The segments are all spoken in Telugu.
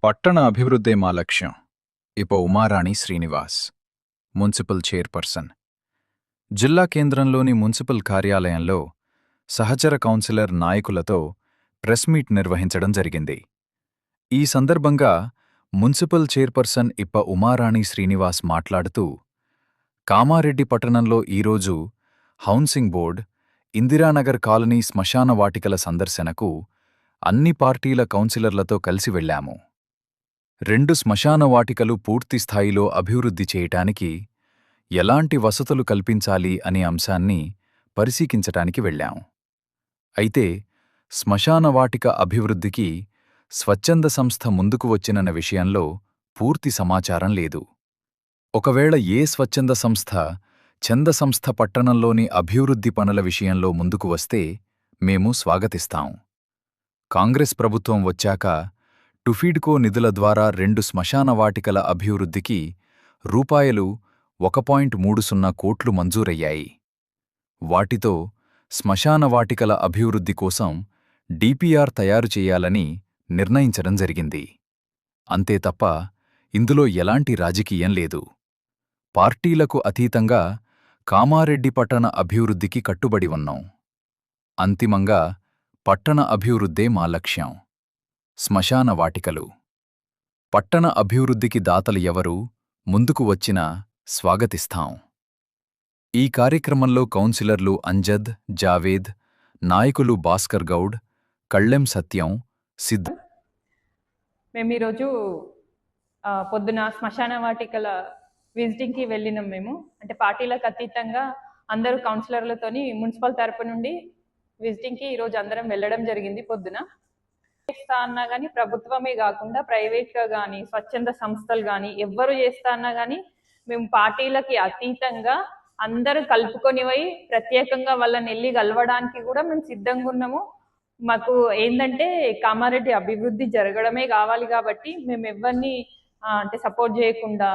పట్టణ అభివృద్ధే మా లక్ష్యం. Uma Rani Srinivas, municipal chairperson. జిల్లా కేంద్రంలోని మున్సిపల్ కార్యాలయంలో సహచర కౌన్సిలర్ నాయకులతో ప్రెస్ మీట్ నిర్వహించడం జరిగింది. ఈ సందర్భంగా మున్సిపల్ చైర్పర్సన్ ఉమారాణి శ్రీనివాస్ మాట్లాడుతూ, కామారెడ్డి పట్టణంలో ఈరోజు హౌసింగ్ బోర్డ్, ఇందిరానగర్ కాలనీ శ్మశాన వాటికల సందర్శనకు అన్ని పార్టీల కౌన్సిలర్లతో కలిసి వెళ్లాము. 2 శ్మశాన వాటికలు పూర్తిస్థాయిలో అభివృద్ధి చేయటానికి ఎలాంటి వసతులు కల్పించాలి అనే అంశాన్ని పరిశీలించటానికి వెళ్లాం. అయితే శ్మశాన వాటిక అభివృద్ధికి స్వచ్ఛంద సంస్థ ముందుకు వచ్చినన్న విషయంలో పూర్తి సమాచారం లేదు. ఒకవేళ ఏ స్వచ్ఛంద సంస్థ, చంద సంస్థ పట్టణంలోని అభివృద్ధి పనుల విషయంలో ముందుకు వస్తే మేము స్వాగతిస్తాం. కాంగ్రెస్ ప్రభుత్వం వచ్చాక టుఫీడ్కో నిధుల ద్వారా 2 శ్మశాన వాటికల అభివృద్ధికి రూపాయలు 1.30 కోట్లు మంజూరయ్యాయి. వాటితో శ్మశాన వాటికల అభివృద్ధి కోసం డిపిఆర్ తయారు చేయాలని నిర్ణయించడం జరిగింది. అంతే తప్ప ఇందులో ఎలాంటి రాజకీయం లేదు. పార్టీలకు అతీతంగా కామారెడ్డి పట్టణ అభివృద్ధికి కట్టుబడి ఉన్నాం. అంతిమంగా పట్టణ అభివృద్ధే మా లక్ష్యం. శ్మశాన వాటికలు. పట్టణ అభివృద్ధికి దాతలు ఎవరు ముందుకు వచ్చినా స్వాగతిస్తాం. ఈ కార్యక్రమంలో కౌన్సిలర్లు అంజద్, జావేద్, నాయకులు భాస్కర్ గౌడ్, కళ్ళెం సత్యం, సిద్ధ్. మేమీరోజు పొద్దున శ్మశాన వాటికల విజిటింగ్కి వెళ్ళినాం. మేము అంటే పార్టీలకు అతీతంగా అందరూ కౌన్సిలర్లతోని మున్సిపల్ తరపు నుండి విజిటింగ్కి ఈరోజు అందరం వెళ్ళడం జరిగింది. పొద్దున చేస్తా అన్నా కానీ ప్రభుత్వమే కాకుండా ప్రైవేట్గా కానీ స్వచ్ఛంద సంస్థలు కానీ ఎవ్వరు చేస్తా అన్నా కానీ మేము పార్టీలకి అతీతంగా అందరూ కలుపుకొని పోయి ప్రత్యేకంగా వాళ్ళని వెళ్ళి కలవడానికి కూడా మేము సిద్ధంగా ఉన్నాము. మాకు ఏంటంటే కామారెడ్డి అభివృద్ధి జరగడమే కావాలి కాబట్టి మేము ఎవరిని అంటే సపోర్ట్ చేయకుండా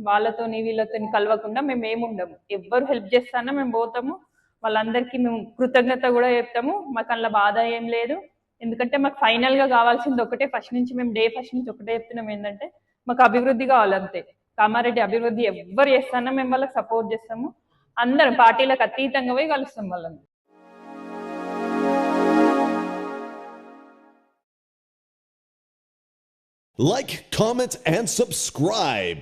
వాళ్ళతోని వీళ్ళతోని కలవకుండా మేము ఏముండము. ఎవ్వరు హెల్ప్ చేస్తానా మేము పోతాము. వాళ్ళందరికీ మేము కృతజ్ఞత కూడా చెప్తాము. మాకు అందులో బాధ ఏం లేదు. ఎందుకంటే మాకు ఫైనల్గా కావాల్సింది ఒకటే. ఫస్ట్ నుంచి మేము ఫస్ట్ నుంచి ఒకటే చెప్తున్నాం, ఏంటంటే మాకు అభివృద్ధి కావాలంతే. కామారెడ్డి అభివృద్ధి ఎవ్వరు చేస్తానా మేము వాళ్ళకి సపోర్ట్ చేస్తాము. అందరం పార్టీలకు అతీతంగా పోయి కలుస్తాం వాళ్ళని. Like, comment, and subscribe.